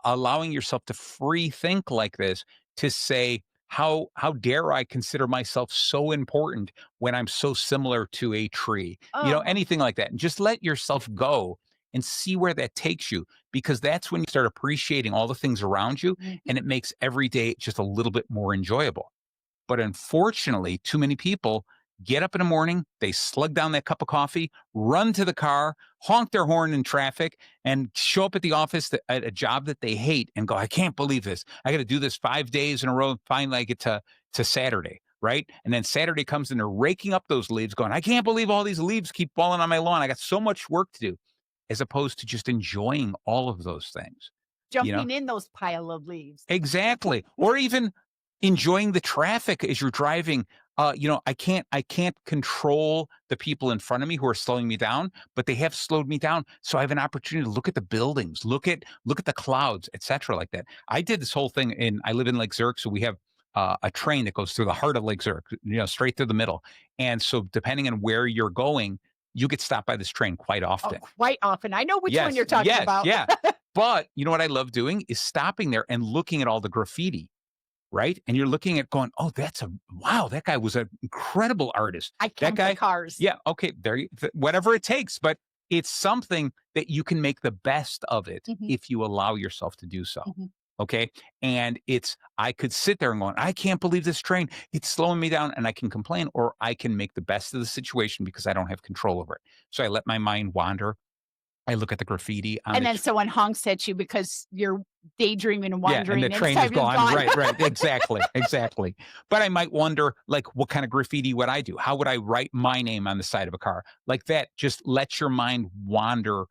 allowing yourself to free think like this to say, how dare I consider myself so important when I'm so similar to a tree? You know, Oh. anything like that. And just let yourself go and see where that takes you, because that's when you start appreciating all the things around you, Mhm. and it makes every day just a little bit more enjoyable. But unfortunately, too many people get up in the morning, they slug down that cup of coffee, run to the car, honk their horn in traffic, and show up at the office at a job that they hate and go, I can't believe this. I got to do this 5 days in a row. Finally, I get to Saturday. Right. And then Saturday comes and they're raking up those leaves, going, I can't believe all these leaves keep falling on my lawn. I got so much work to do, as opposed to just enjoying all of those things, you know? Jumping in those pile of leaves. Exactly. Or even enjoying the traffic as you're driving. I can't control the people in front of me who are slowing me down, but they have slowed me down. So I have an opportunity to look at the buildings, look at the clouds, etc. like that. I did this whole thing I live in Lake Zurich, so we have a train that goes through the heart of Lake Zurich, straight through the middle. And so depending on where you're going, you get stopped by this train quite Oh, often. quite often. I know which one Yes, you're talking yes, about. yeah. But you know what I love doing is stopping there and looking at all the graffiti, right? And you're looking at going, "Oh, wow, that guy was an incredible artist. I That count the guy." cars. Yeah, okay, whatever it takes, but it's something that you can make the best of it Mhm, if you allow yourself to do so. mhm. Okay? And I could sit there and going, "I can't believe this train. It's slowing me down," and I can complain, or I can make the best of the situation because I don't have control over it. So I let my mind wander. I look at the graffiti on And the then someone honks at you because you're daydreaming and yeah, and the wandering, and it's train is time is gone. gone. Right, right. Exactly, exactly. But I might wonder, like, what kind of graffiti would I do? How would I write my name on the side of a car? Like that, just let your mind wander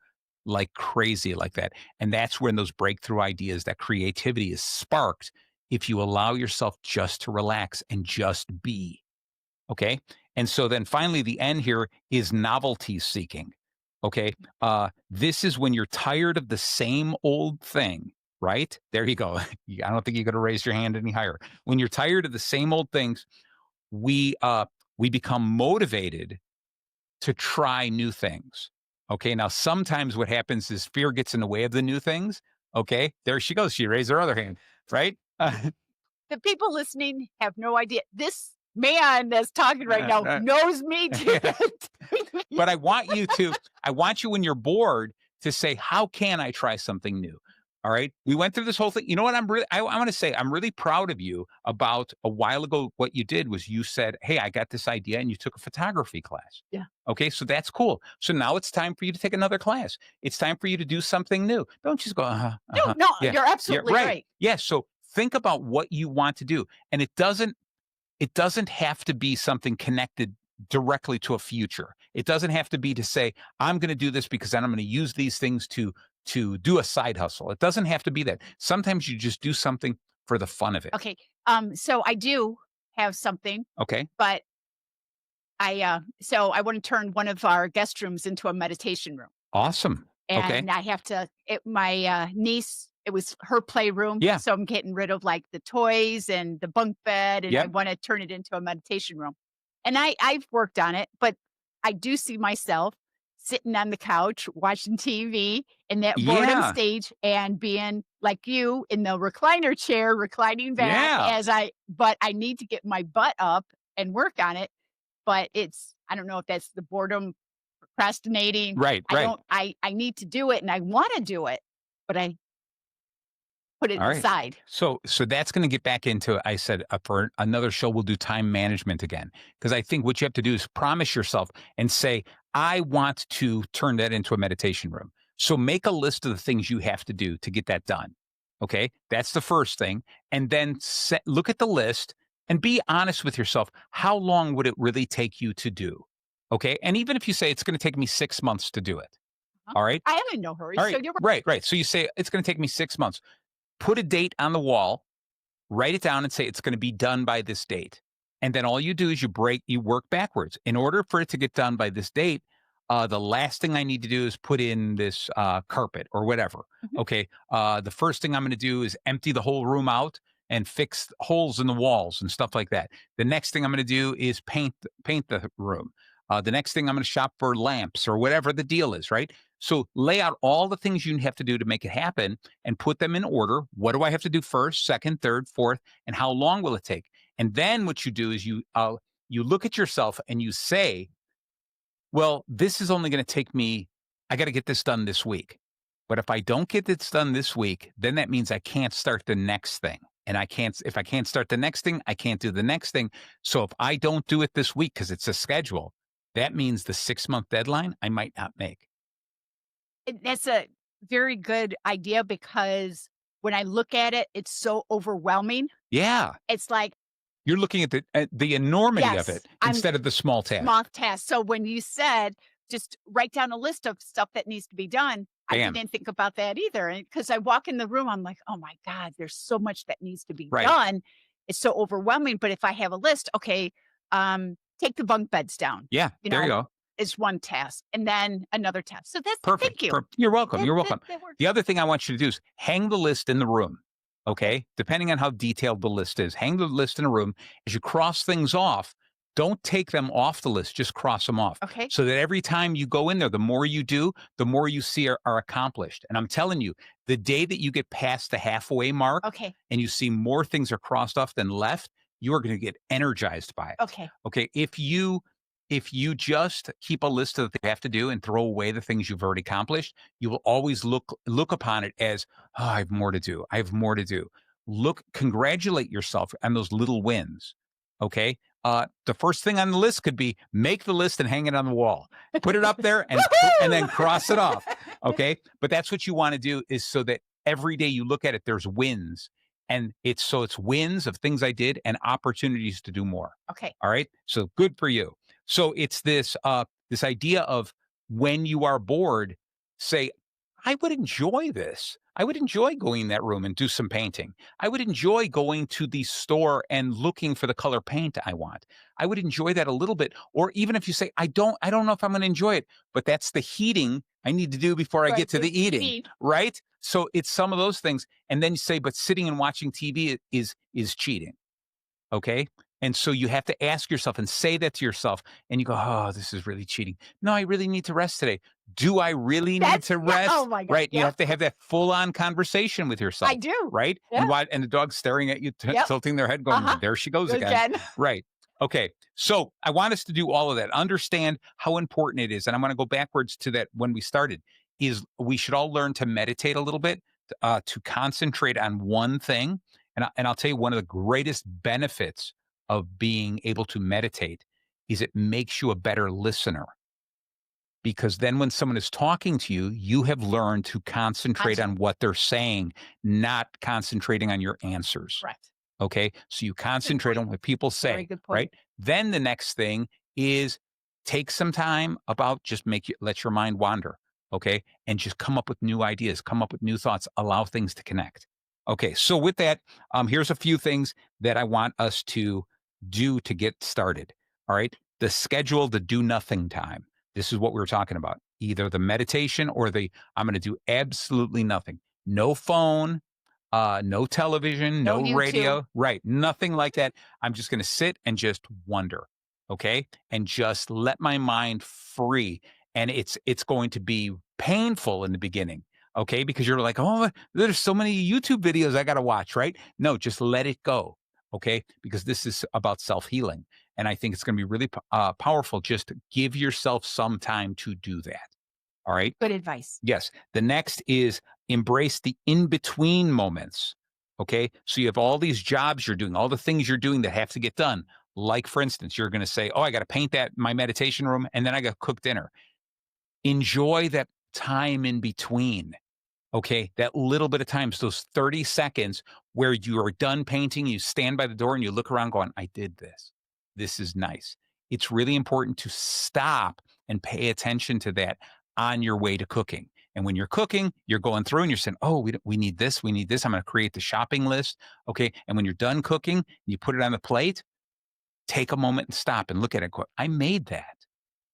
like crazy like that. And that's when those breakthrough ideas, that creativity is sparked if you allow yourself just to relax and just be. Okay. And so then finally, the end here is novelty seeking. Okay. This is when you're tired of the same old thing, right? There you go. I don't think you got to raise your hand any higher. When you're tired of the same old things, we become motivated to try new things. Okay. Now, sometimes what happens is fear gets in the way of the new things. Okay. There she goes. She raised her other hand, right? The people listening have no idea. This man that's talking right now knows me to Yeah. the T. But I want you when you're bored to say, how can I try something new? All right. We went through this whole thing. You know what? I want to say, I'm really proud of you about a while ago. What you did was you said, hey, I got this idea, and you took a photography class. Yeah. Okay. So that's cool. So now it's time for you to take another class. It's time for you to do something new. Don't just go, No, no, yeah, you're yeah, absolutely right. right. Yeah. So think about what you want to do. And it doesn't have to be something connected directly to a future. It doesn't have to be to say, I'm going to do this because then I'm going to use these things to do a side hustle. It doesn't have to be that. Sometimes you just do something for the fun of it. Okay, so I do have something, Okay. but so I wanna turn one of our guest rooms into a meditation room, Awesome. Okay. and I have to my, niece, it was her playroom, Yeah. so I'm getting rid of, like, the toys and the bunk bed, and I Yep. wanna turn it into a meditation room. And I've worked on it, but I do see myself sitting on the couch watching TV in that boredom Yeah. stage and being like you in the recliner chair, reclining back Yeah. but I need to get my butt up and work on it, but I don't know if that's the boredom, procrastinating. Right. I Right. don't I need to do it and I wanna do it, but put it All right. aside. So that's going to get back into, I said, for another show, we'll do time management again. Because I think what you have to do is promise yourself and say, I want to turn that into a meditation room. So make a list of the things you have to do to get that done. Okay. That's the first thing. And then look at the list and be honest with yourself. How long would it really take you to do? Okay. And even if you say it's going to take me 6 months to do it. Uh-huh. All right. I am in no hurry, All so right. you're right. Right. Right. So you say it's going to take me 6 months. Put a date on the wall, write it down and say it's going to be done by this date. And then all you do is you work backwards. In order for it to get done by this date, the last thing I need to do is put in this carpet or whatever. Mhm. Okay. The first thing I'm going to do is empty the whole room out and fix holes in the walls and stuff like that. The next thing I'm going to do is paint the room. The next thing I'm going to shop for lamps or whatever the deal is, right? So lay out all the things you have to do to make it happen and put them in order. What do I have to do first, second, third, fourth, and how long will it take? And then what you do is you look at yourself and you say, well, this is only going to take me, I got to get this done this week. But if I don't get this done this week, then that means I can't start the next thing. And if I can't start the next thing, I can't do the next thing. So if I don't do it this week because it's a schedule, that means the 6 month deadline I might not make. And that's a very good idea because when I look at it, it's so overwhelming. Yeah. It's like, You're looking at the enormity of yes, it I'm instead of the small task. small tasks. So when you said just write down a list of stuff that needs to be done, I Bam. didn't think about that either. And because I walk in the room, I'm like, oh my God, there's so much that needs to be Right. done. It's so overwhelming. But if I have a list, okay, take the bunk beds down, Yeah, you there you know, go. is one task and then another task. So that's thank Perfect. you. You're welcome. That, You're that, welcome. that works. The other thing I want you to do is hang the list in the room. Okay. Okay. Depending on how detailed the list is, hang the list in a room. As you cross things off, don't take them off the list, just cross them off. Okay. So that every time you go in there, the more you do, the more you see are accomplished. And I'm telling you, the day that you get past the halfway mark Okay. and you see more things are crossed off than left, you are going to get energized by it. Okay. Okay. If you just keep a list of the things you have to do and throw away the things you've already accomplished, you will always look upon it as, oh, I have more to do. I have more to do. Congratulate yourself on those little wins. Okay. The first thing on the list could be make the list and hang it on the wall. Put it up there and then cross it off. Okay. But that's what you want to do is so that every day you look at it, there's wins. And it's wins of things I did and opportunities to do more. Okay. All right. So good for you. So it's this idea of when you are bored, say, I would enjoy this. I would enjoy going in that room and do some painting. I would enjoy going to the store and looking for the color paint I want. I would enjoy that a little bit. Or even if you say, I don't know if I'm going to enjoy it, but that's the heating I need to do before I Right. get to the eating. Right. So it's some of those things. And then you say, but sitting and watching TV is cheating. Okay. And so you have to ask yourself and say that to yourself, and you go, oh, this is really cheating. No, I really need to rest today. Do I really need to Yeah. rest? Oh my God. Right. You Yep. have to have that full on conversation with yourself. I do. Right. Yeah. And the dog's staring at you, Yep. tilting their head, going, Uh-huh. there she goes Go again. again. Right. Okay. So I want us to do all of that. Understand how important it is. And I'm going to go backwards to that when we started, is we should all learn to meditate a little bit, to concentrate on one thing. And I'll tell you, one of the greatest benefits of being able to meditate is it makes you a better listener, because then when someone is talking to you, you have learned to concentrate on what they're saying, not concentrating on your answers. Correct. Okay. So you concentrate on what people say. Very good point. Right. Then the next thing is take some time about just let your mind wander. Okay. And just come up with new ideas, come up with new thoughts, allow things to connect. Okay. So with that, here's a few things that I want us to do to get started. All right. The schedule the do nothing time. This is what we were talking about. Either the meditation or I'm going to do absolutely nothing. No phone, no television, No no YouTube. radio, right? Nothing like that. I'm just going to sit and just wonder, okay, and just let my mind free. And it's going to be painful in the beginning, okay, because you're like, oh, there's so many YouTube videos I got to watch, right? No, just let it go, okay, because this is about self healing, and I think it's going to be really powerful. Just give yourself some time to do that. All right. Good advice. Yes. The next is embrace the in between moments. Okay. So you have all these jobs you're doing, all the things you're doing that have to get done. Like, for instance, you're going to say, oh, I got to paint that my meditation room and then I got to cook dinner. Enjoy that time in between. Okay. That little bit of time, so those 30 seconds where you are done painting, you stand by the door and you look around going, I did this. This is nice. It's really important to stop and pay attention to that on your way to cooking. And when you're cooking, you're going through and you're saying, oh, we need this. We need this. I'm going to create the shopping list. Okay. And when you're done cooking, you put it on the plate, take a moment and stop and look at it. And go, I made that.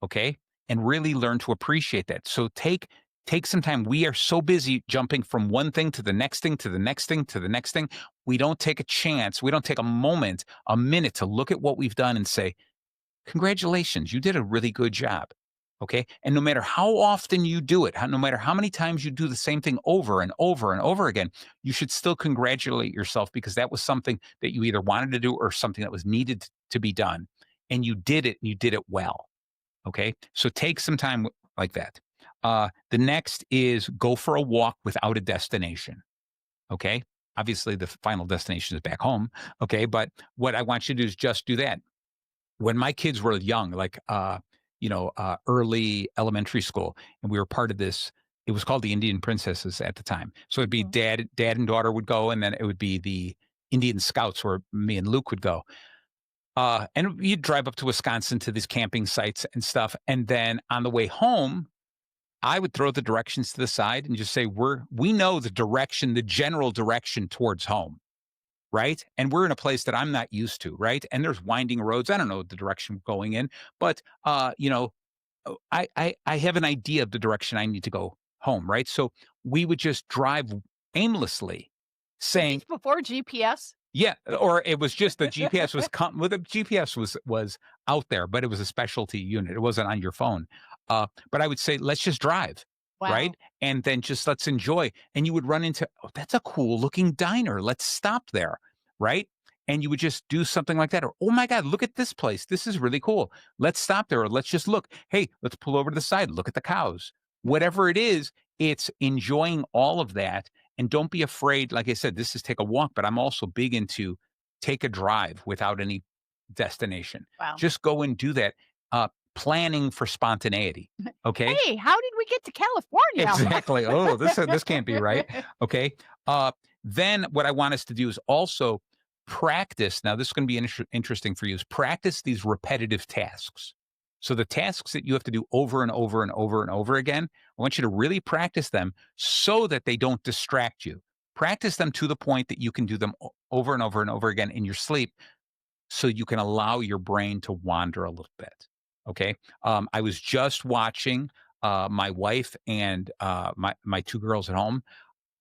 Okay. And really learn to appreciate that. So take some time. We are so busy jumping from one thing to the next thing to the next thing to the next thing. We don't take a chance. We don't take a moment, a minute to look at what we've done and say, congratulations, you did a really good job. Okay. And no matter how often you do it, no matter how many times you do the same thing over and over and over again, you should still congratulate yourself because that was something that you either wanted to do or something that was needed to be done. And you did it and you did it well. Okay. So take some time like that. The next is go for a walk without a destination. Okay. Obviously, the final destination is back home. Okay. But what I want you to do is just do that. When my kids were young, like, early elementary school, and we were part of this, it was called the Indian Princesses at the time. So it'd be Mhm. dad and daughter would go, and then it would be the Indian Scouts where me and Luke would go. And you'd drive up to Wisconsin to these camping sites and stuff. And then on the way home, I would throw the directions to the side and just say, we know the direction, the general direction towards home. Right. And we're in a place that I'm not used to. Right. And there's winding roads. I don't know the direction we're going in, but, I have an idea of the direction I need to go home. Right. So we would just drive aimlessly Were saying, these before GPS? yeah, or it was just the GPS was well, the GPS was out there, but it was a specialty unit. It wasn't on your phone. But I would say, let's just drive, right? Wow. And then just let's enjoy. And you would run into, oh, that's a cool looking diner. Let's stop there, right? And you would just do something like that. Or, oh my God, look at this place. This is really cool. Let's stop there. Or let's just look. Hey, let's pull over to the side. Look at the cows. Whatever it is, it's enjoying all of that and don't be afraid. Like I said, this is take a walk, but I'm also big into take a drive without any destination. Wow. Just go and do that. Planning for spontaneity. Okay. Hey, how did we get to California? Exactly. Oh, this can't be right. Okay. Uh, then what I want us to do is also practice. Now, this is going to be interesting for you. Is practice these repetitive tasks. So the tasks that you have to do over and over and over and over again, I want you to really practice them so that they don't distract you. Practice them to the point that you can do them over and over and over again in your sleep so you can allow your brain to wander a little bit. Okay. I was just watching my wife and my two girls at home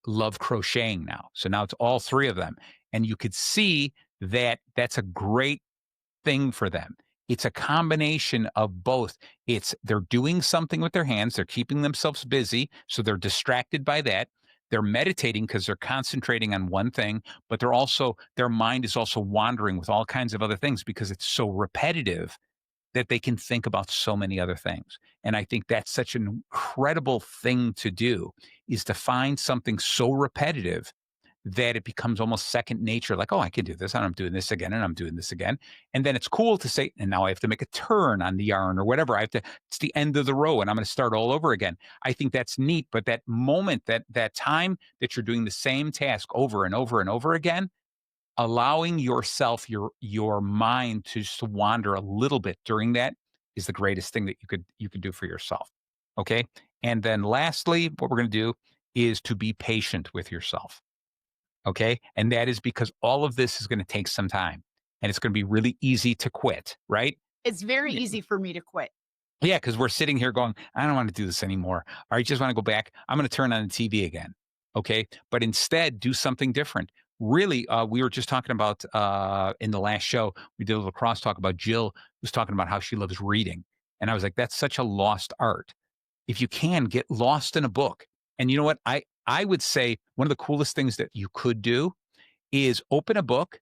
love crocheting now. So now it's all three of them. And you could see that that's a great thing for them. It's a combination of both. It's they're doing something with their hands, they're keeping themselves busy, so they're distracted by that. They're meditating because they're concentrating on one thing, but their mind is also wandering with all kinds of other things because it's so repetitive that they can think about so many other things. And I think that's such an incredible thing to do is to find something so repetitive that it becomes almost second nature. Like, oh, I can do this and I'm doing this again and I'm doing this again. And then it's cool to say, and now I have to make a turn on the yarn or whatever. It's the end of the row and I'm going to start all over again. I think that's neat. But that moment, that time that you're doing the same task over and over and over again, allowing yourself, your mind to just wander a little bit during that is the greatest thing that you could do for yourself. Okay. And then lastly, what we're going to do is to be patient with yourself. Okay. And that is because all of this is going to take some time and it's going to be really easy to quit, right? It's very easy for me to quit. Yeah, because we're sitting here going, I don't want to do this anymore. Or I just want to go back. I'm going to turn on the TV again. Okay. But instead, do something different. Really, we were just talking about in the last show, we did a little crosstalk about Jill was talking about how she loves reading. And I was like, that's such a lost art. If you can get lost in a book. And you know what? I would say one of the coolest things that you could do is open a book,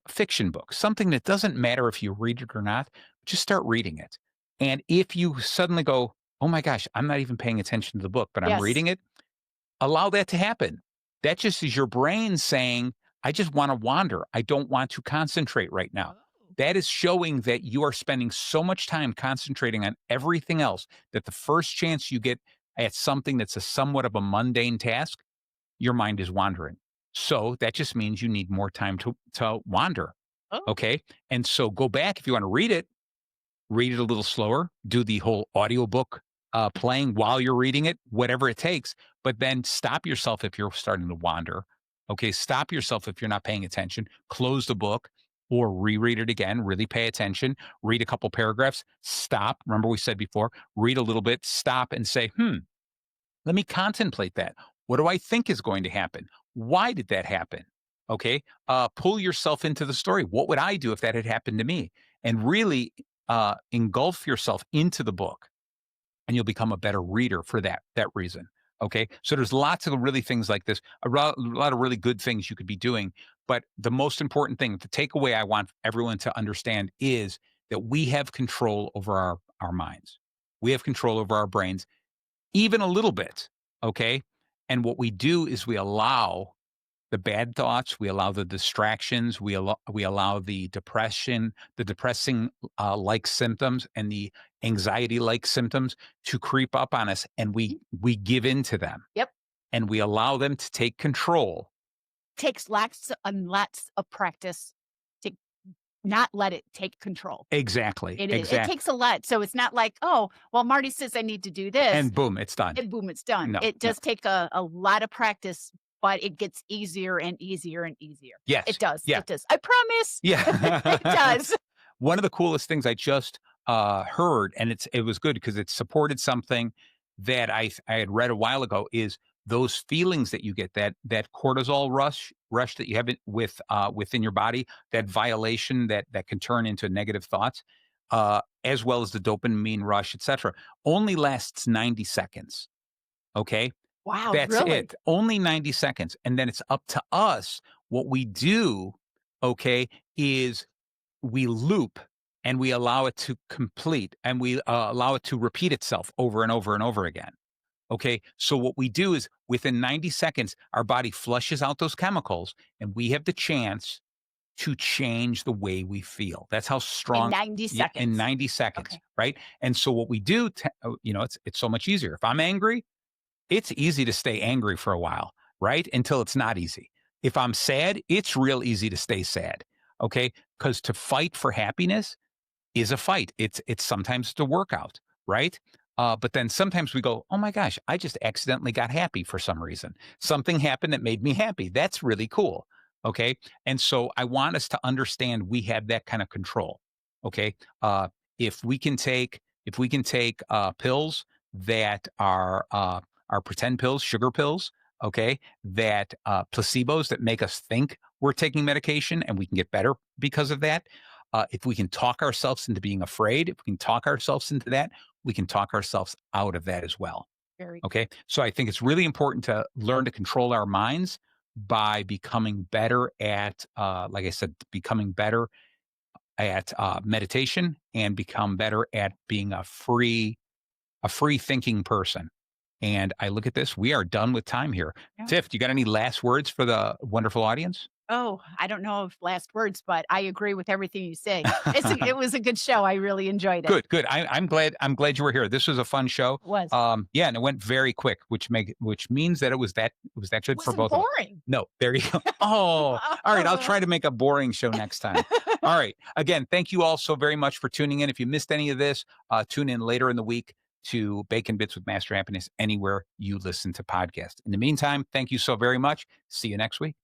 fiction book, something that doesn't matter if you read it or not, just start reading it. And if you suddenly go, oh my gosh, I'm not even paying attention to the book, but I'm Yes. reading it. Allow that to happen. That just is your brain saying, I just want to wander. I don't want to concentrate right now. Oh. That is showing that you are spending so much time concentrating on everything else that the first chance you get at something that's a somewhat of a mundane task, your mind is wandering. So that just means you need more time to wander. Oh. Okay. And so go back if you want to read it a little slower, do the whole audiobook playing while you're reading it, whatever it takes, but then stop yourself if you're starting to wander. Okay, stop yourself if you're not paying attention, close the book or reread it again, really pay attention, read a couple paragraphs, stop. Remember, we said before, read a little bit, stop and say, let me contemplate that. What do I think is going to happen? Why did that happen? Okay. Pull yourself into the story. What would I do if that had happened to me? And really engulf yourself into the book, and you'll become a better reader for that reason. Okay. So there's lots of really things like this, a lot of really good things you could be doing. But the most important thing, the takeaway I want everyone to understand is that we have control over our minds. We have control over our brains even a little bit, okay? And what we do is we allow the bad thoughts, we allow the distractions, we allow the depression, the depressing like symptoms and the anxiety like symptoms to creep up on us, and Mhm. we give in to them Yep. and we allow them to take control. Takes lots and lots of practice to not let it take control. Exactly, It exact, takes a lot. So it's not like, "Oh, well, Marty says I need to do this," and boom, it's done. and boom, it's done. No, It no. does take a lot of practice, but it gets easier and easier and easier. It Yes, does, yeah, it does. I promise. It yeah. does. One of the coolest things I just heard, and it was good because it supported something that I had read a while ago, is those feelings that you get, that cortisol rush that you have within your body, that violation that can turn into negative thoughts, as well as the dopamine rush, etc., only lasts 90 seconds. Okay, Wow, that's really? it. Only 90 seconds, and then it's up to us. What we do, okay, is we loop and we allow it to complete and we allow it to repeat itself over and over and over again. Okay. So what we do is within 90 seconds, our body flushes out those chemicals and we have the chance to change the way we feel. That's how In strong. 90 Yeah, in seconds. 90 seconds, Okay. right? And so what we do, it's so much easier. If I'm angry, it's easy to stay angry for a while, right? Until it's not easy. If I'm sad, it's real easy to stay sad. Okay. Because to fight for happiness is a fight. It's sometimes the workout, right? But then sometimes we go, oh my gosh, I just accidentally got happy for some reason. Something happened that made me happy. That's really cool. Okay. And so I want us to understand we have that kind of control. Okay. If we can take pills that are pretend pills, sugar pills, okay, that placebos that make us think we're taking medication and we can get better because of that. If we can talk ourselves into being afraid, if we can talk ourselves into that, we can talk ourselves out of that as well. Very Okay. So I think it's really important to learn to control our minds by becoming better at, like I said, becoming better at meditation and become better at being a free thinking person. And I look at this, we are done with time here. yeah. Tiff, do you got any last words for the wonderful audience? Oh, I don't know if last words, but I agree with everything you say. It was a good show. I really enjoyed it. Good, good. I'm glad you were here. This was a fun show. It was. Yeah, and it went very quick, which means that it was that It good for wasn't both of us. boring. No, there you go. Oh, all right. I'll try to make a boring show next time. All right. Again, thank you all so very much for tuning in. If you missed any of this, tune in later in the week to Bacon Bits with Master Happiness anywhere you listen to podcasts. In the meantime, thank you so very much. See you next week.